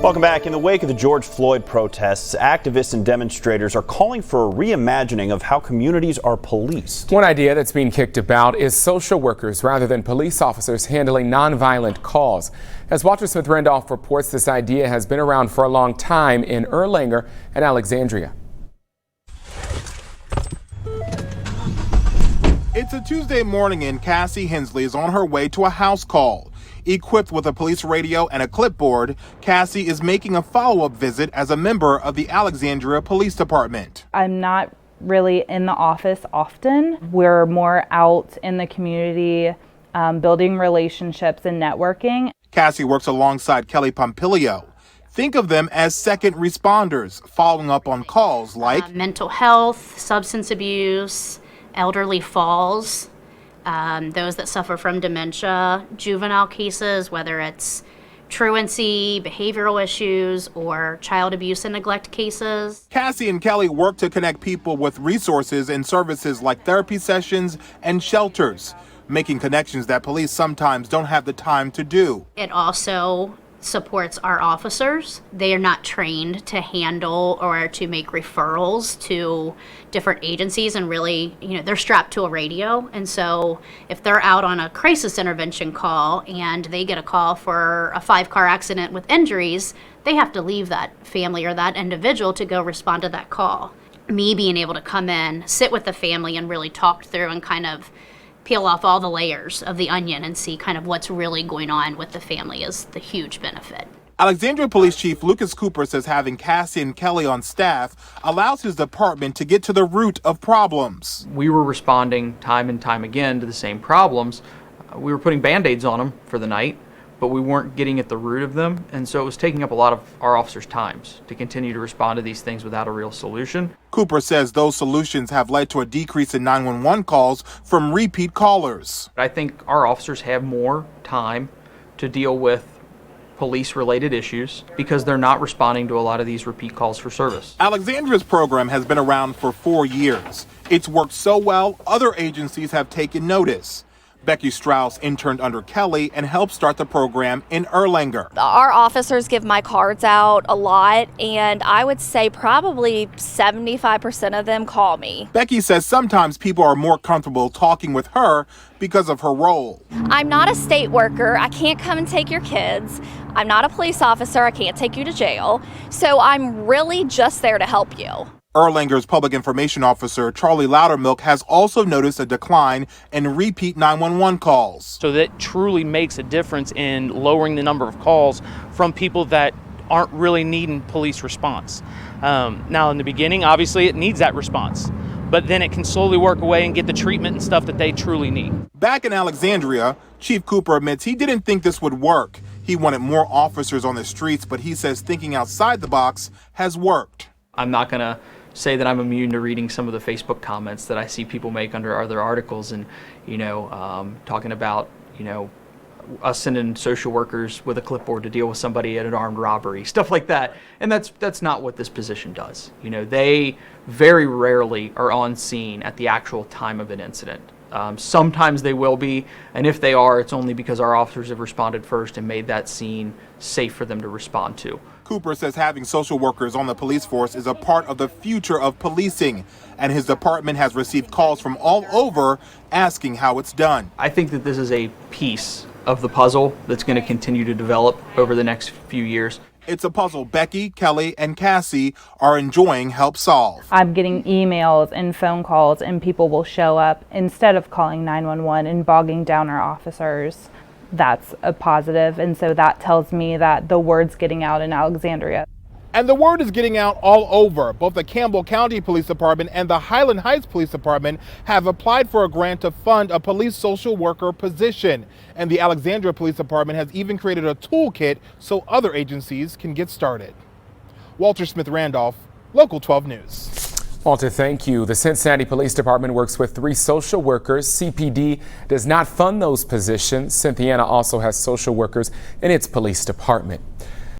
Welcome back. In the wake of the George Floyd protests, activists and demonstrators are calling for a reimagining of how communities are policed. One idea that's being kicked about is social workers rather than police officers handling nonviolent calls. As Walter Smith Randolph reports, this idea has been around for a long time in Erlanger and Alexandria. It's a Tuesday morning and Cassie Hensley is on her way to a house call. Equipped with a police radio and a clipboard, Cassie is making a follow-up visit as a member of the Alexandria Police Department. I'm not really in the office often. We're more out in the community, building relationships and networking. Cassie works alongside Kelly Pompilio. Think of them as second responders, following up on calls like mental health, substance abuse, elderly falls. Those that suffer from dementia, juvenile cases, whether it's truancy, behavioral issues, or child abuse and neglect cases. Cassie and Kelly work to connect people with resources and services like therapy sessions and shelters, making connections that police sometimes don't have the time to do. It also supports our officers. They are not trained to handle or to make referrals to different agencies, and really, they're strapped to a radio. And so if they're out on a crisis intervention call and they get a call for a 5-car accident with injuries, they have to leave that family or that individual to go respond to that call. Me being able to come in, sit with the family and really talk through and kind of peel off all the layers of the onion and see kind of what's really going on with the family is the huge benefit. Alexandria Police Chief Lucas Cooper says having Cassie and Kelly on staff allows his department to get to the root of problems. We were responding time and time again to the same problems. We were putting Band-Aids on them for the night, but we weren't getting at the root of them. And so it was taking up a lot of our officers' times to continue to respond to these things without a real solution. Cooper says those solutions have led to a decrease in 911 calls from repeat callers. I think our officers have more time to deal with police-related issues because they're not responding to a lot of these repeat calls for service. Alexandria's program has been around for 4 years. It's worked so well, other agencies have taken notice. Becky Strauss interned under Kelly and helped start the program in Erlanger. Our officers give my cards out a lot, and I would say probably 75% of them call me. Becky says sometimes people are more comfortable talking with her because of her role. I'm not a state worker. I can't come and take your kids. I'm not a police officer. I can't take you to jail. So I'm really just there to help you. Erlanger's public information officer, Charlie Loudermilk, has also noticed a decline in repeat 911 calls. So that truly makes a difference in lowering the number of calls from people that aren't really needing police response. Now, in the beginning, obviously, it needs that response, but then it can slowly work away and get the treatment and stuff that they truly need. Back in Alexandria, Chief Cooper admits he didn't think this would work. He wanted more officers on the streets, but he says thinking outside the box has worked. I'm not going to say that I'm immune to reading some of the Facebook comments that I see people make under other articles and, talking about, us sending social workers with a clipboard to deal with somebody at an armed robbery, stuff like that. And that's not what this position does. They very rarely are on scene at the actual time of an incident. Sometimes they will be, and if they are, it's only because our officers have responded first and made that scene safe for them to respond to. Cooper says having social workers on the police force is a part of the future of policing, and his department has received calls from all over asking how it's done. I think that this is a piece of the puzzle that's going to continue to develop over the next few years. It's a puzzle Becky, Kelly, and Cassie are enjoying help solve. I'm getting emails and phone calls, and people will show up instead of calling 911 and bogging down our officers. That's a positive, and so that tells me that the word's getting out in Alexandria. And the word is getting out all over. Both the Campbell County Police Department and the Highland Heights Police Department have applied for a grant to fund a police social worker position. And the Alexandria Police Department has even created a toolkit so other agencies can get started. Walter Smith Randolph, Local 12 News. Walter, thank you. The Cincinnati Police Department works with 3 social workers. CPD does not fund those positions. Cynthiana also has social workers in its police department.